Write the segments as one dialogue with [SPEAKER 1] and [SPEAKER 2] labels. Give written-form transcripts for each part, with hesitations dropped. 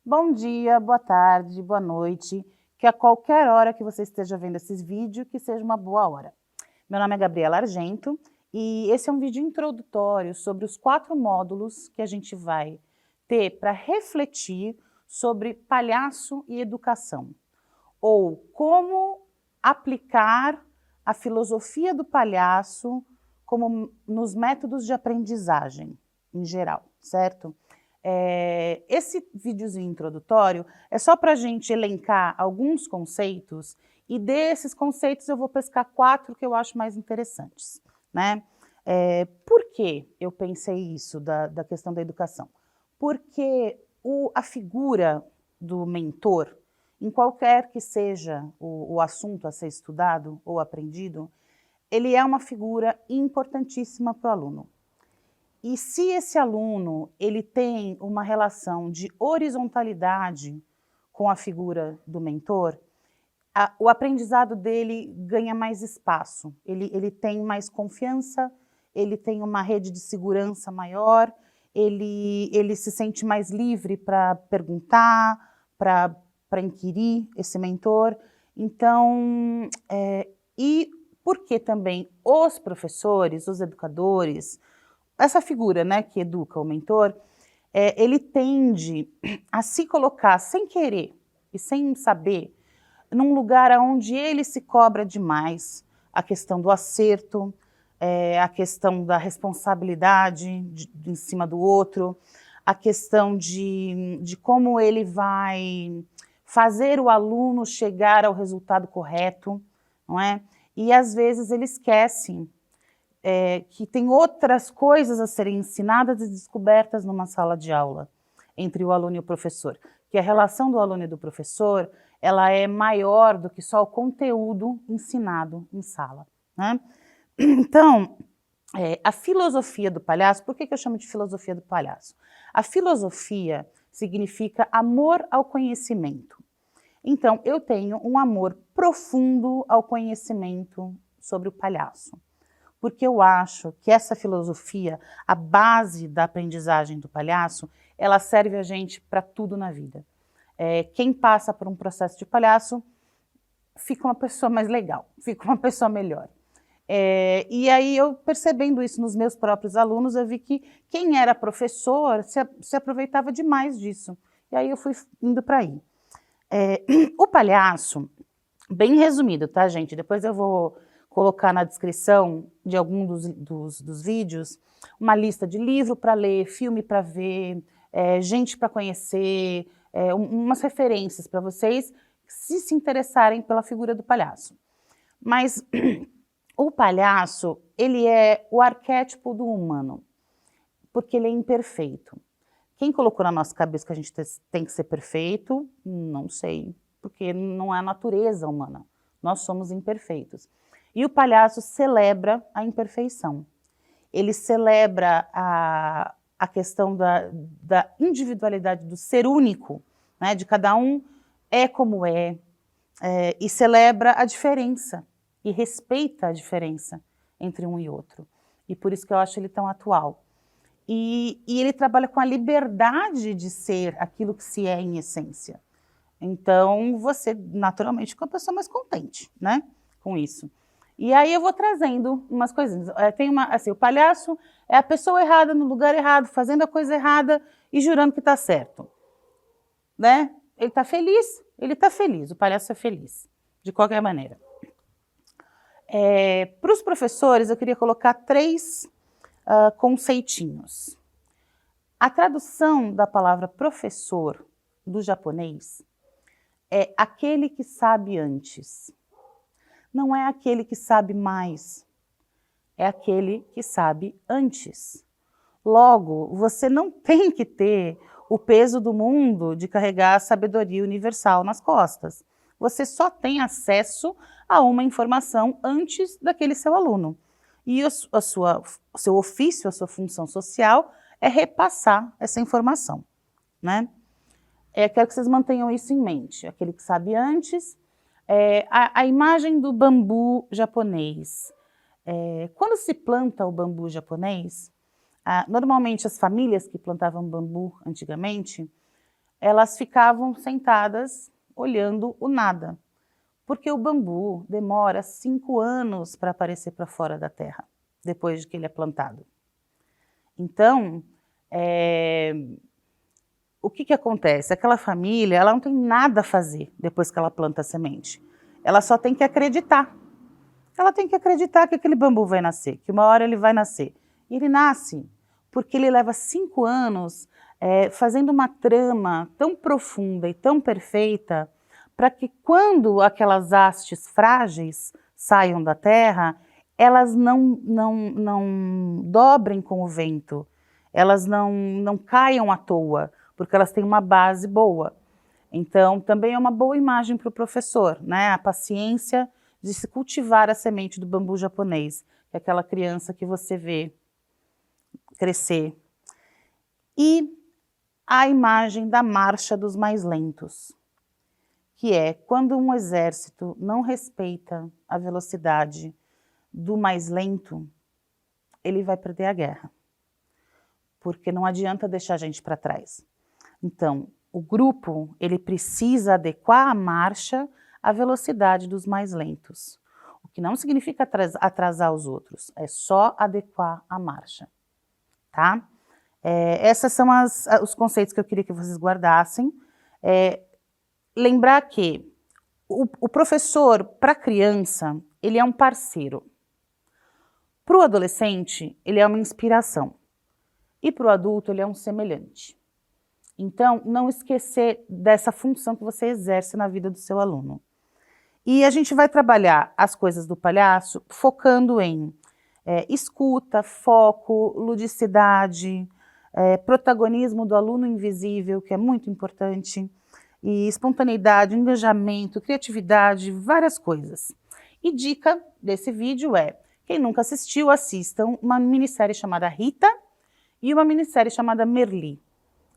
[SPEAKER 1] Bom dia, boa tarde, boa noite, que a qualquer hora que você esteja vendo esses vídeos, que seja uma boa hora. Meu nome é Gabriela Argento e esse é um vídeo introdutório sobre os 4 módulos que a gente vai ter para refletir sobre palhaço e educação, ou como aplicar a filosofia do palhaço como nos métodos de aprendizagem em geral, certo? Esse videozinho introdutório é só para a gente elencar alguns conceitos e desses conceitos eu vou pescar 4 que eu acho mais interessantes, né? Por que eu pensei isso da questão da educação? Porque a figura do mentor, em qualquer que seja o assunto a ser estudado ou aprendido, ele é uma figura importantíssima para o aluno. E se esse aluno ele tem uma relação de horizontalidade com a figura do mentor, o aprendizado dele ganha mais espaço, ele tem mais confiança, ele tem uma rede de segurança maior, ele se sente mais livre para perguntar, para inquirir esse mentor. Então, e porque também os professores, os educadores, essa figura, né, que educa o mentor, ele tende a se colocar sem querer e sem saber num lugar onde ele se cobra demais, a questão do acerto, a questão da responsabilidade em cima do outro, a questão de como ele vai fazer o aluno chegar ao resultado correto, não é? E às vezes ele esquece que tem outras coisas a serem ensinadas e descobertas numa sala de aula, entre o aluno e o professor, que a relação do aluno e do professor, ela é maior do que só o conteúdo ensinado em sala, né? Então, a filosofia do palhaço, por que eu chamo de filosofia do palhaço? A filosofia significa amor ao conhecimento. Então, eu tenho um amor profundo ao conhecimento sobre o palhaço, porque eu acho que essa filosofia, a base da aprendizagem do palhaço, ela serve a gente para tudo na vida. Quem passa por um processo de palhaço fica uma pessoa mais legal, fica uma pessoa melhor. E aí eu percebendo isso nos meus próprios alunos, eu vi que quem era professor se aproveitava demais disso. E aí eu fui indo para aí. O palhaço, bem resumido, tá, gente? Depois eu vou colocar na descrição de algum dos vídeos uma lista de livro para ler, filme para ver, gente para conhecer, umas referências para vocês se interessarem pela figura do palhaço. Mas o palhaço, ele é o arquétipo do humano, porque ele é imperfeito. Quem colocou na nossa cabeça que a gente tem que ser perfeito? Não sei, porque não é a natureza humana. Nós somos imperfeitos. E o palhaço celebra a imperfeição. Ele celebra a questão da individualidade do ser único, né? De cada um é como e celebra a diferença, e respeita a diferença entre um e outro. E por isso que eu acho ele tão atual. E ele trabalha com a liberdade de ser aquilo que se é em essência. Então, você naturalmente fica uma pessoa mais contente, né, com isso. E aí eu vou trazendo umas coisinhas. Assim, o palhaço é a pessoa errada no lugar errado, fazendo a coisa errada e jurando que está certo, né? Ele está feliz, o palhaço é feliz, de qualquer maneira. Para os professores, eu queria colocar 3 conceitinhos. A tradução da palavra professor do japonês é aquele que sabe antes. Não é aquele que sabe mais, é aquele que sabe antes. Logo, você não tem que ter o peso do mundo de carregar a sabedoria universal nas costas. Você só tem acesso a uma informação antes daquele seu aluno. E o seu ofício, a sua função social é repassar essa informação, né? Quero que vocês mantenham isso em mente. Aquele que sabe antes, a imagem do bambu japonês. Quando se planta o bambu japonês, normalmente as famílias que plantavam bambu antigamente, elas ficavam sentadas olhando o nada, porque o bambu demora 5 anos para aparecer para fora da terra, depois de que ele é plantado. Então, o que acontece? Aquela família, ela não tem nada a fazer depois que ela planta a semente. Ela só tem que acreditar. Ela tem que acreditar que aquele bambu vai nascer, que uma hora ele vai nascer. E ele nasce, porque ele leva 5 anos fazendo uma trama tão profunda e tão perfeita, para que quando aquelas hastes frágeis saiam da terra, elas não dobrem com o vento, elas não caiam à toa, porque elas têm uma base boa. Então, também é uma boa imagem para o professor, né? A paciência de se cultivar a semente do bambu japonês, que é aquela criança que você vê crescer. E a imagem da marcha dos mais lentos, que é quando um exército não respeita a velocidade do mais lento, ele vai perder a guerra, porque não adianta deixar a gente para trás. Então, o grupo, ele precisa adequar a marcha à velocidade dos mais lentos, o que não significa atrasar os outros, é só adequar a marcha, tá? Esses são os conceitos que eu queria que vocês guardassem. Lembrar que o professor, para a criança, ele é um parceiro. Para o adolescente, ele é uma inspiração. E para o adulto, ele é um semelhante. Então, não esquecer dessa função que você exerce na vida do seu aluno. E a gente vai trabalhar as coisas do palhaço focando em escuta, foco, ludicidade, protagonismo do aluno invisível, que é muito importante, e espontaneidade, engajamento, criatividade, várias coisas. E dica desse vídeo é, quem nunca assistiu, assistam uma minissérie chamada Rita e uma minissérie chamada Merli.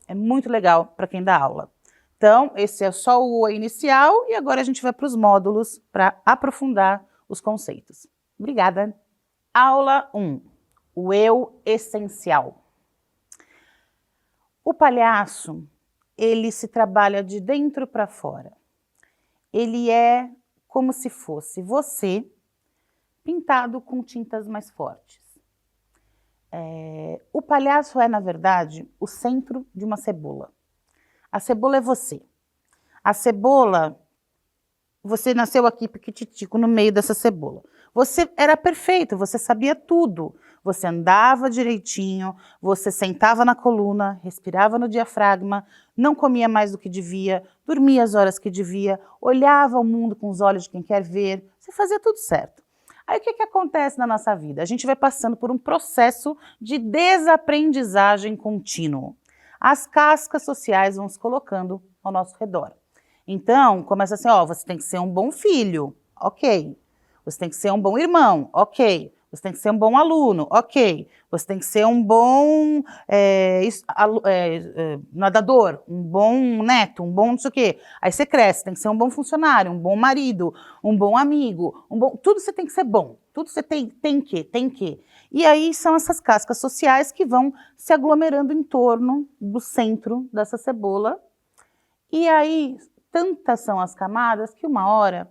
[SPEAKER 1] É muito legal para quem dá aula. Então, esse é só o inicial e agora a gente vai para os módulos para aprofundar os conceitos. Obrigada! Aula 1. O eu essencial. O palhaço, ele se trabalha de dentro para fora. Ele é como se fosse você pintado com tintas mais fortes. O palhaço é, na verdade, o centro de uma cebola. A cebola é você. A cebola, você nasceu aqui piquititico no meio dessa cebola. Você era perfeito, você sabia tudo. Você andava direitinho, você sentava na coluna, respirava no diafragma, não comia mais do que devia, dormia as horas que devia, olhava o mundo com os olhos de quem quer ver, você fazia tudo certo. Aí o que acontece na nossa vida? A gente vai passando por um processo de desaprendizagem contínuo. As cascas sociais vão se colocando ao nosso redor. Então, começa assim, você tem que ser um bom filho, ok. Você tem que ser um bom irmão, ok. Você tem que ser um bom aluno, ok. Você tem que ser um bom nadador, um bom neto, um bom não sei o quê. Aí você cresce, tem que ser um bom funcionário, um bom marido, um bom amigo, tudo você tem que ser bom. Tudo você tem que. E aí são essas cascas sociais que vão se aglomerando em torno do centro dessa cebola. E aí, tantas são as camadas que uma hora,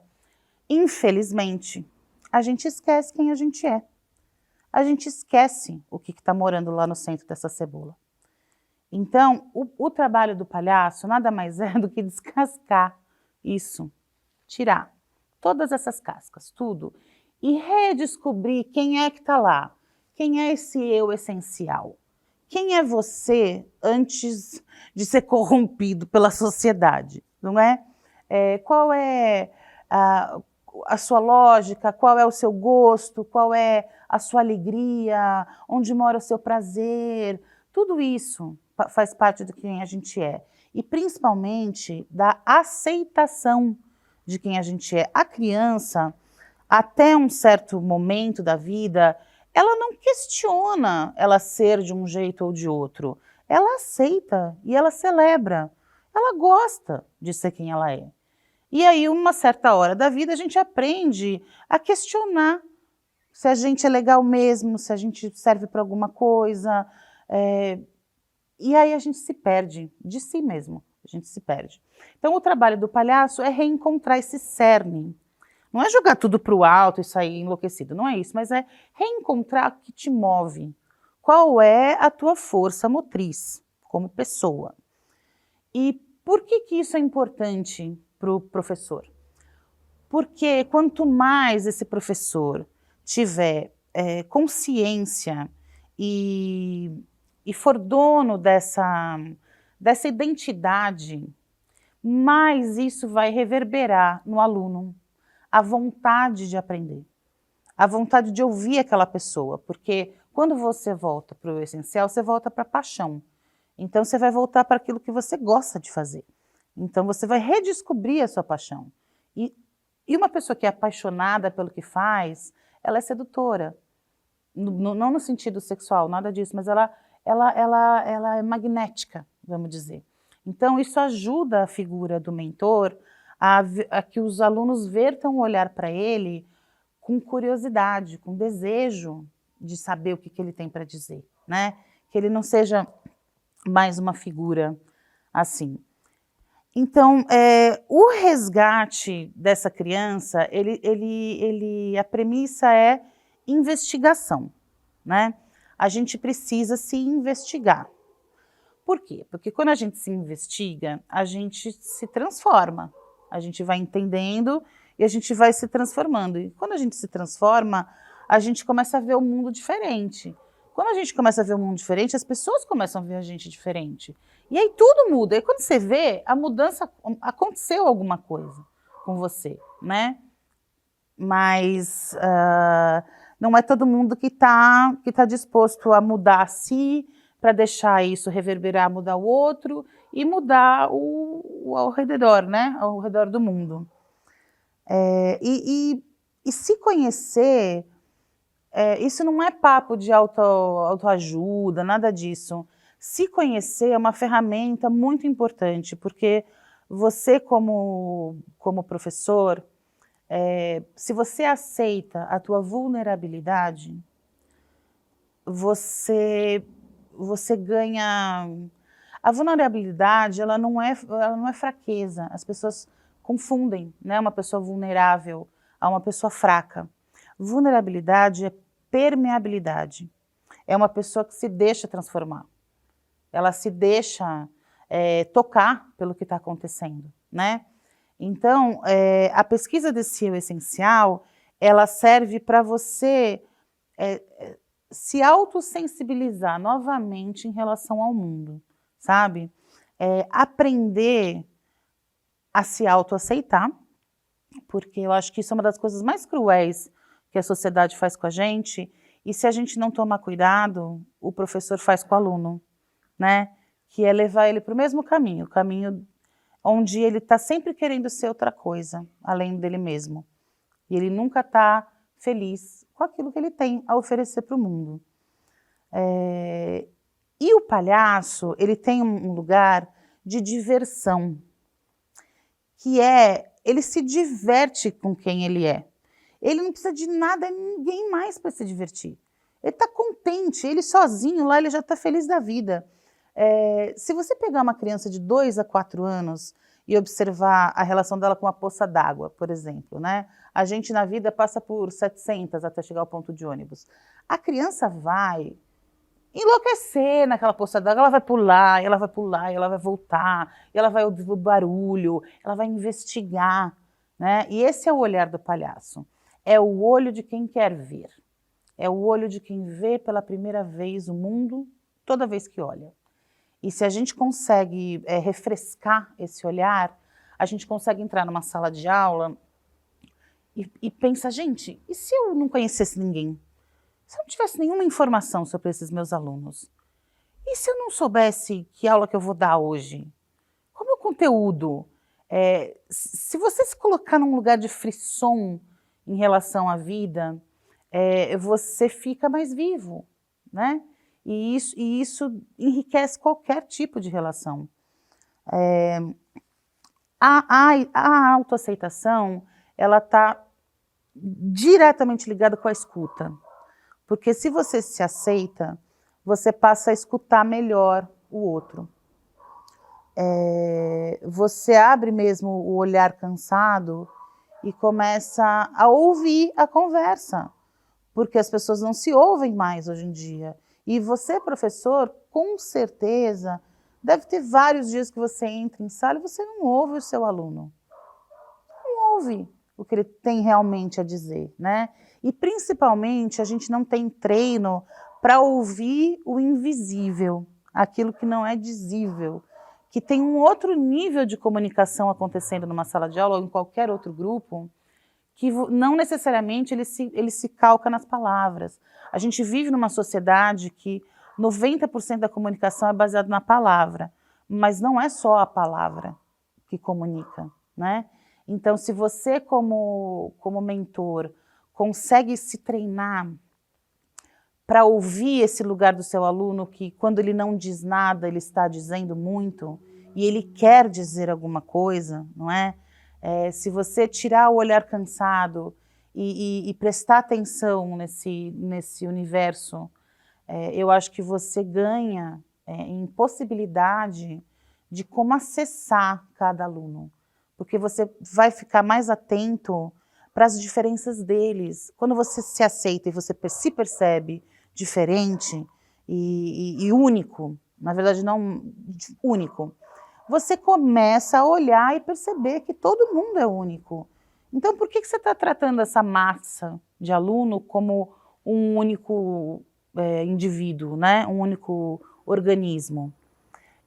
[SPEAKER 1] infelizmente, a gente esquece quem a gente é. A gente esquece o que está morando lá no centro dessa cebola. Então, o trabalho do palhaço nada mais é do que descascar isso, tirar todas essas cascas, tudo, e redescobrir quem é que está lá, quem é esse eu essencial. Quem é você antes de ser corrompido pela sociedade, não é? Qual é a sua lógica, qual é o seu gosto, qual é a sua alegria, onde mora o seu prazer, tudo isso faz parte de quem a gente é. E principalmente da aceitação de quem a gente é. A criança, até um certo momento da vida, ela não questiona ela ser de um jeito ou de outro. Ela aceita e ela celebra. Ela gosta de ser quem ela é. E aí, uma certa hora da vida, a gente aprende a questionar se a gente é legal mesmo, se a gente serve para alguma coisa. E aí a gente se perde de si mesmo. A gente se perde. Então o trabalho do palhaço é reencontrar esse cerne. Não é jogar tudo para o alto e sair enlouquecido, não é isso, mas é reencontrar o que te move. Qual é a tua força motriz como pessoa? E por que isso é importante para o professor? Porque quanto mais esse professor tiver consciência e for dono dessa identidade, mais isso vai reverberar no aluno. A vontade de aprender, a vontade de ouvir aquela pessoa, porque quando você volta para o essencial, você volta para a paixão. Então você vai voltar para aquilo que você gosta de fazer. Então você vai redescobrir a sua paixão. E uma pessoa que é apaixonada pelo que faz, ela é sedutora. Não no sentido sexual, nada disso, mas ela é magnética, vamos dizer. Então isso ajuda a figura do mentor a que os alunos vertam o olhar para ele com curiosidade, com desejo de saber o que ele tem para dizer, né? Que ele não seja mais uma figura assim. Então, o resgate dessa criança, a premissa é investigação, né? A gente precisa se investigar. Por quê? Porque quando a gente se investiga, a gente se transforma. A gente vai entendendo e a gente vai se transformando. E quando a gente se transforma, a gente começa a ver o mundo diferente. Quando a gente começa a ver o mundo diferente, as pessoas começam a ver a gente diferente. E aí tudo muda. E quando você vê, a mudança, aconteceu alguma coisa com você, né? Mas não é todo mundo que tá disposto a mudar a si, para deixar isso reverberar, mudar o outro e mudar o ao redor, né? Ao redor do mundo. E se conhecer, isso não é papo de autoajuda, nada disso. Se conhecer é uma ferramenta muito importante, porque você como professor, se você aceita a tua vulnerabilidade, você ganha... A vulnerabilidade, ela não é fraqueza. As pessoas confundem, né, uma pessoa vulnerável a uma pessoa fraca. Vulnerabilidade é permeabilidade. É uma pessoa que se deixa transformar. Ela se deixa tocar pelo que está acontecendo, né? Então, a pesquisa desse eu essencial, ela serve para você se autossensibilizar novamente em relação ao mundo, sabe? Aprender a se autoaceitar, porque eu acho que isso é uma das coisas mais cruéis que a sociedade faz com a gente, e se a gente não tomar cuidado, o professor faz com o aluno, né? Que é levar ele para o mesmo caminho, o caminho onde ele está sempre querendo ser outra coisa, além dele mesmo. E ele nunca está feliz com aquilo que ele tem a oferecer para o mundo. E o palhaço, ele tem um lugar de diversão, que ele se diverte com quem ele é. Ele não precisa de nada, ninguém mais para se divertir. Ele está contente, ele sozinho lá, ele já está feliz da vida. Se você pegar uma criança de 2 a 4 anos e observar a relação dela com uma poça d'água, por exemplo, né? A gente na vida passa por 700 até chegar ao ponto de ônibus. A criança vai enlouquecer naquela poça d'água, ela vai pular, ela vai pular, ela vai voltar, ela vai ouvir o barulho, ela vai investigar, né? E esse é o olhar do palhaço. É o olho de quem quer ver. É o olho de quem vê pela primeira vez o mundo toda vez que olha. E se a gente consegue refrescar esse olhar, a gente consegue entrar numa sala de aula e pensa, gente, e se eu não conhecesse ninguém? Se eu não tivesse nenhuma informação sobre esses meus alunos? E se eu não soubesse que aula que eu vou dar hoje? Como é o conteúdo? Se você se colocar num lugar de frisson em relação à vida, você fica mais vivo, né? E isso enriquece qualquer tipo de relação. A autoaceitação, ela está diretamente ligada com a escuta. Porque se você se aceita, você passa a escutar melhor o outro. você abre mesmo o olhar cansado e começa a ouvir a conversa, porque as pessoas não se ouvem mais hoje em dia. E você, professor, com certeza, deve ter vários dias que você entra em sala e você não ouve o seu aluno. Não ouve o que ele tem realmente a dizer, né? E principalmente a gente não tem treino para ouvir o invisível, aquilo que não é dizível, que tem um outro nível de comunicação acontecendo numa sala de aula ou em qualquer outro grupo, que não necessariamente ele se calca nas palavras. A gente vive numa sociedade que 90% da comunicação é baseada na palavra, mas não é só a palavra que comunica, né? Então, se você, como mentor, consegue se treinar para ouvir esse lugar do seu aluno, que quando ele não diz nada, ele está dizendo muito, e ele quer dizer alguma coisa, não é? Se você tirar o olhar cansado e prestar atenção nesse universo, eu acho que você ganha em possibilidade de como acessar cada aluno, porque você vai ficar mais atento para as diferenças deles. Quando você se aceita e você se percebe diferente e único, na verdade não único, você começa a olhar e perceber que todo mundo é único. Então, por que você está tratando essa massa de aluno como um único indivíduo, né? Um único organismo?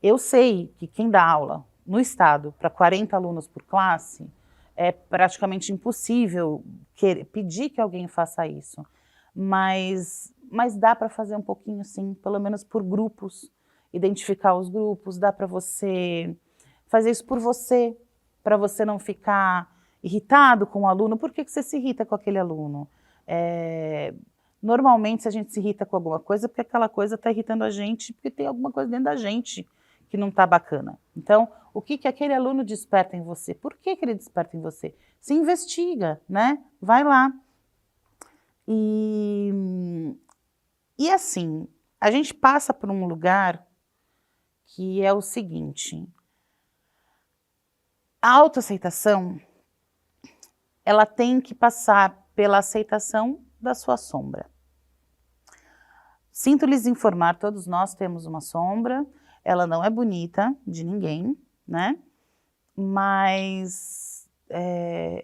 [SPEAKER 1] Eu sei que quem dá aula no estado para 40 alunos por classe é praticamente impossível pedir que alguém faça isso, mas dá para fazer um pouquinho sim, pelo menos por grupos, identificar os grupos, dá para você fazer isso por você, para você não ficar irritado com o aluno. Por que você se irrita com aquele aluno? Normalmente, se a gente se irrita com alguma coisa, é porque aquela coisa está irritando a gente, porque tem alguma coisa dentro da gente que não está bacana. Então, o que aquele aluno desperta em você? Por que ele desperta em você? Se investiga, né? Vai lá. E assim, a gente passa por um lugar que é o seguinte: a autoaceitação, ela tem que passar pela aceitação da sua sombra. Sinto lhes informar, todos nós temos uma sombra, ela não é bonita de ninguém, né? Mas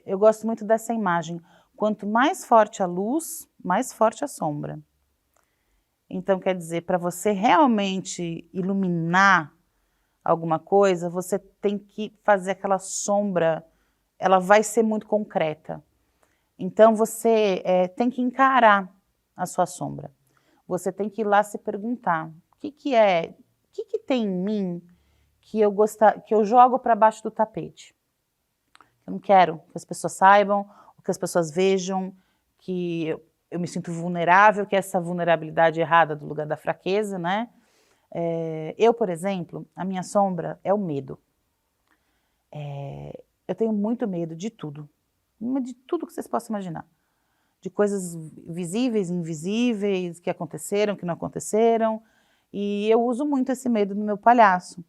[SPEAKER 1] eu gosto muito dessa imagem. Quanto mais forte a luz, mais forte a sombra. Então, quer dizer, para você realmente iluminar alguma coisa, você tem que fazer aquela sombra, ela vai ser muito concreta. Então, você tem que encarar a sua sombra. Você tem que ir lá se perguntar, o que tem em mim que eu jogo para baixo do tapete? Eu não quero que as pessoas saibam, que as pessoas vejam, que eu me sinto vulnerável, que essa vulnerabilidade errada do lugar da fraqueza, né? Eu, por exemplo, a minha sombra é o medo. Eu tenho muito medo de tudo que vocês possam imaginar. De coisas visíveis, invisíveis, que aconteceram, que não aconteceram. E eu uso muito esse medo no meu palhaço.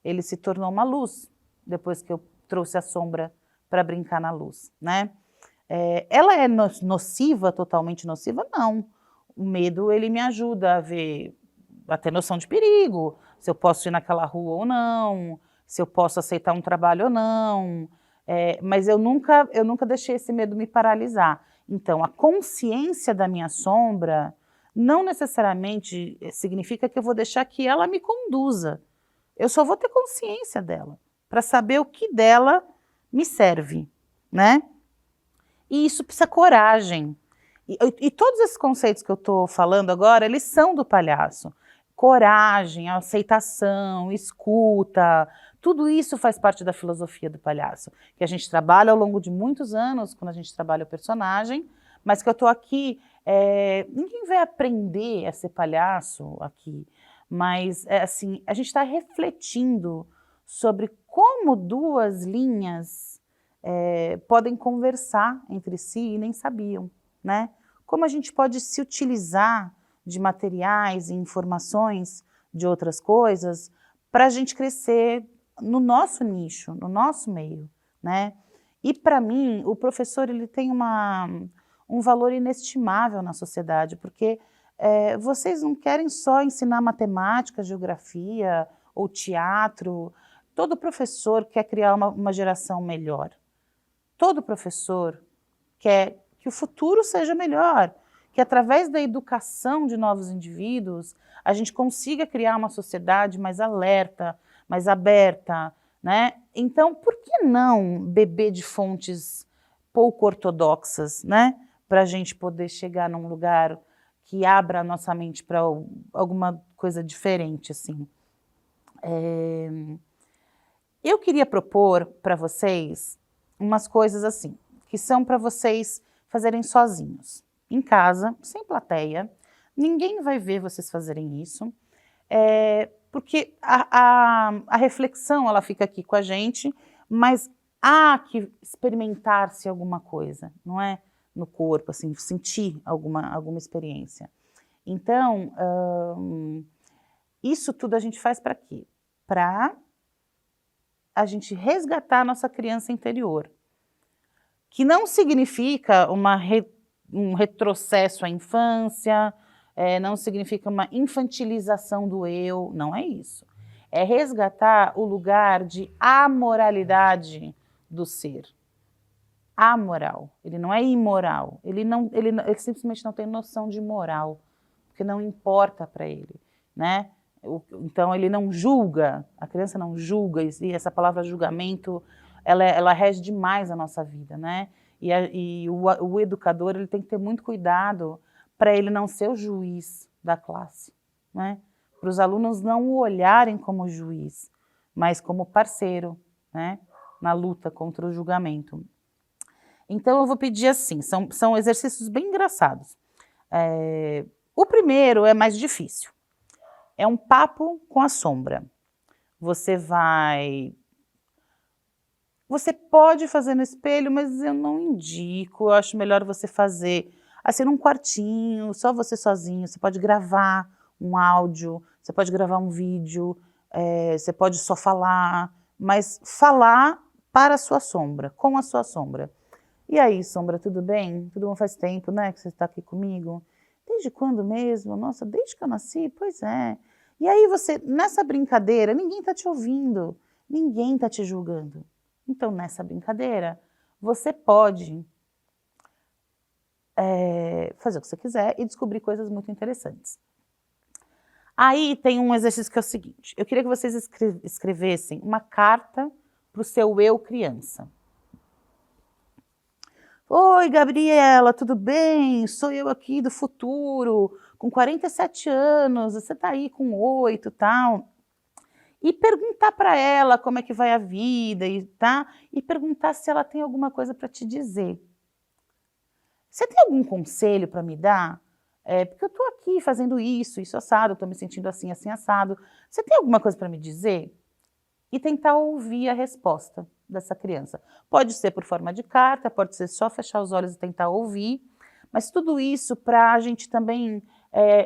[SPEAKER 1] Ele se tornou uma luz, depois que eu trouxe a sombra para brincar na luz, né? Ela é nociva, totalmente nociva? Não. O medo, ele me ajuda a ter noção de perigo, se eu posso ir naquela rua ou não, se eu posso aceitar um trabalho ou não. Mas eu nunca deixei esse medo me paralisar. Então, a consciência da minha sombra não necessariamente significa que eu vou deixar que ela me conduza. Eu só vou ter consciência dela, para saber o que dela me serve, né? E isso precisa coragem. E todos esses conceitos que eu estou falando agora, eles são do palhaço. Coragem, aceitação, escuta, tudo isso faz parte da filosofia do palhaço, que a gente trabalha ao longo de muitos anos, quando a gente trabalha o personagem, mas que eu estou aqui, ninguém vai aprender a ser palhaço aqui, mas assim, a gente está refletindo sobre como duas linhas podem conversar entre si e nem sabiam, né? Como a gente pode se utilizar de materiais e informações de outras coisas para a gente crescer no nosso nicho, no nosso meio, né? E para mim, o professor ele tem um valor inestimável na sociedade, porque vocês não querem só ensinar matemática, geografia ou teatro. Todo professor quer criar uma geração melhor. Todo professor quer que o futuro seja melhor, que através da educação de novos indivíduos, a gente consiga criar uma sociedade mais alerta, mais aberta, né? Então, por que não beber de fontes pouco ortodoxas, né? Para a gente poder chegar num lugar que abra a nossa mente para alguma coisa diferente, assim. Eu queria propor para vocês umas coisas assim, que são para vocês fazerem sozinhos, em casa, sem plateia. Ninguém vai ver vocês fazerem isso, porque a reflexão ela fica aqui com a gente, mas há que experimentar-se alguma coisa, não é? No corpo, assim, sentir alguma experiência. Então, isso tudo a gente faz para quê? Para a gente resgatar a nossa criança interior, que não significa um retrocesso à infância, não significa uma infantilização do eu, não é isso. É resgatar o lugar de amoralidade do ser. Amoral, ele não é imoral, ele simplesmente não tem noção de moral, porque não importa para ele, né? Então ele não julga, a criança não julga, e essa palavra julgamento, ela rege demais a nossa vida, né? E o educador ele tem que ter muito cuidado para ele não ser o juiz da classe, né? Para os alunos não o olharem como juiz, mas como parceiro, né? Na luta contra o julgamento. Então eu vou pedir assim, são exercícios bem engraçados. O primeiro é mais difícil. É um papo com a sombra. Você pode fazer no espelho, mas eu não indico, eu acho melhor você fazer assim num quartinho, só você sozinho. Você pode gravar um áudio, você pode gravar um vídeo, você pode só falar, mas falar para a sua sombra, com a sua sombra. E aí, sombra, tudo bem? Tudo bom? Faz tempo, né, que você está aqui comigo? Desde quando mesmo? Nossa, desde que eu nasci? Pois é. E aí você, nessa brincadeira, ninguém está te ouvindo, ninguém está te julgando. Então, nessa brincadeira, você pode fazer o que você quiser e descobrir coisas muito interessantes. Aí tem um exercício que é o seguinte, eu queria que vocês escrevessem uma carta para o seu eu criança. Oi, Gabriela, tudo bem? Sou eu aqui do futuro, com 47 anos, você tá aí com 8 e tal. E perguntar para ela como é que vai a vida, tá? E perguntar se ela tem alguma coisa para te dizer. Você tem algum conselho para me dar? Porque eu tô aqui fazendo isso assado, eu tô me sentindo assim, assim, assado. Você tem alguma coisa para me dizer? E tentar ouvir a resposta dessa criança. Pode ser por forma de carta, pode ser só fechar os olhos e tentar ouvir, mas tudo isso para a gente também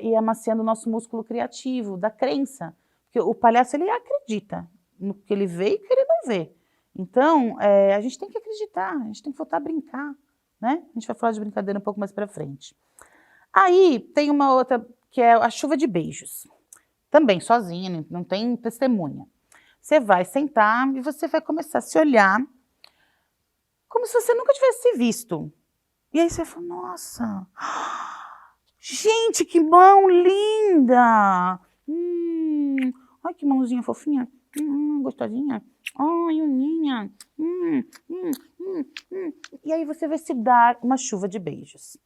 [SPEAKER 1] ir amaciando o nosso músculo criativo, da crença. Porque o palhaço, ele acredita no que ele vê e no que ele não vê. Então, a gente tem que acreditar, a gente tem que voltar a brincar, né? A gente vai falar de brincadeira um pouco mais para frente. Aí, tem uma outra, que é a chuva de beijos. Também sozinha, não tem testemunha. Você vai sentar e você vai começar a se olhar como se você nunca tivesse se visto. E aí você fala, nossa, gente, que mão linda! Ai, que mãozinha fofinha, gostosinha. Ai, uninha. E aí você vai se dar uma chuva de beijos.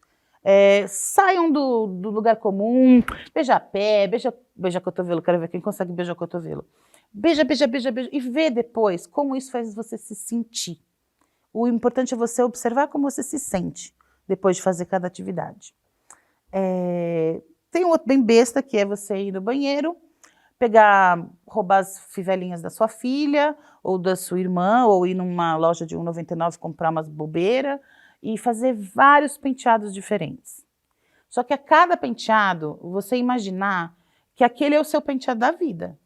[SPEAKER 1] Saiam do lugar comum, beija pé, beija cotovelo, quero ver quem consegue beijar cotovelo. Beija, beija, beija, beija, e vê depois como isso faz você se sentir. O importante é você observar como você se sente depois de fazer cada atividade. Tem um outro bem besta, que é você ir no banheiro, roubar as fivelinhas da sua filha, ou da sua irmã, ou ir numa loja de R$1,99 comprar umas bobeiras, e fazer vários penteados diferentes. Só que a cada penteado, você imaginar que aquele é o seu penteado da vida.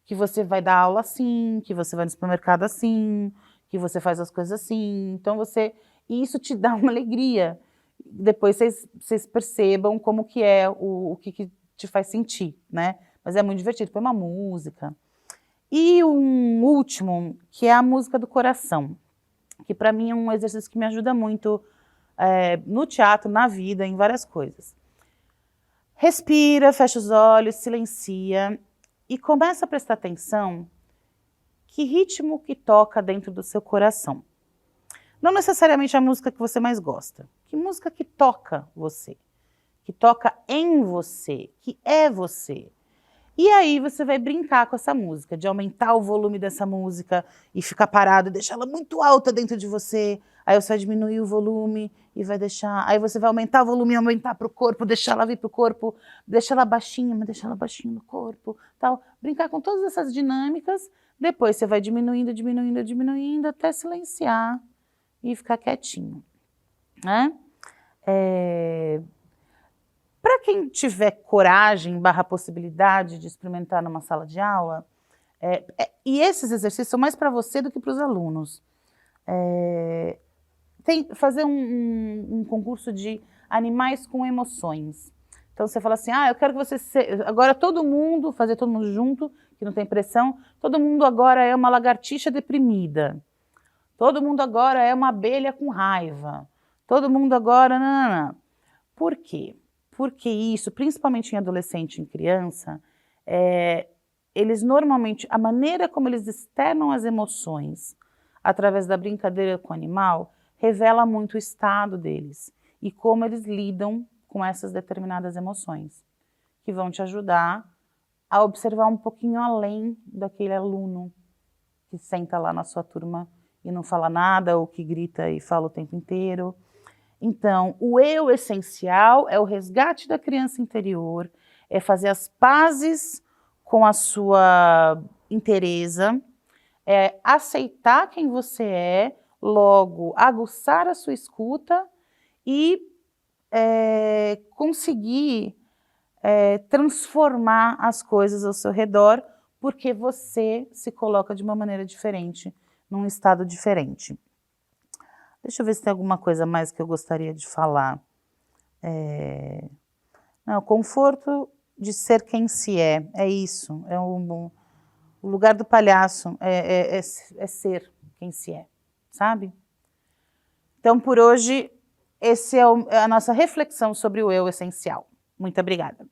[SPEAKER 1] que você vai dar aula assim, que você vai no supermercado assim, que você faz as coisas assim, então e isso te dá uma alegria. Depois vocês percebam como que é, o que te faz sentir, né? Mas é muito divertido, põe uma música. E um último, que é a música do coração, que para mim é um exercício que me ajuda muito no teatro, na vida, em várias coisas. Respira, fecha os olhos, silencia e começa a prestar atenção que ritmo que toca dentro do seu coração. Não necessariamente a música que você mais gosta, que música que toca você, que toca em você, que é você. E aí você vai brincar com essa música, de aumentar o volume dessa música e ficar parado, deixar ela muito alta dentro de você. Aí você vai diminuir o volume e vai deixar... Aí você vai aumentar o volume e aumentar para o corpo, deixar ela vir para o corpo, deixar ela baixinha, mas deixar ela baixinha no corpo, tal. Brincar com todas essas dinâmicas, depois você vai diminuindo, diminuindo, diminuindo, até silenciar e ficar quietinho, né? Para quem tiver coragem / possibilidade de experimentar numa sala de aula, e esses exercícios são mais para você do que para os alunos. Fazer um concurso de animais com emoções. Então você fala assim, eu quero que você agora todo mundo, fazer todo mundo junto, que não tem pressão, todo mundo agora é uma lagartixa deprimida. Todo mundo agora é uma abelha com raiva. Todo mundo agora... Não. Por quê? Porque isso, principalmente em adolescente e em criança, eles normalmente, a maneira como eles externam as emoções através da brincadeira com o animal, revela muito o estado deles e como eles lidam com essas determinadas emoções, que vão te ajudar a observar um pouquinho além daquele aluno que senta lá na sua turma e não fala nada, ou que grita e fala o tempo inteiro. Então, o eu essencial é o resgate da criança interior, é fazer as pazes com a sua inteireza, é aceitar quem você é, logo aguçar a sua escuta e conseguir transformar as coisas ao seu redor, porque você se coloca de uma maneira diferente, num estado diferente. Deixa eu ver se tem alguma coisa mais que eu gostaria de falar. Não, o conforto de ser quem se é isso. O lugar do palhaço é ser quem se é, sabe? Então, por hoje, essa é a nossa reflexão sobre o eu essencial. Muito obrigada.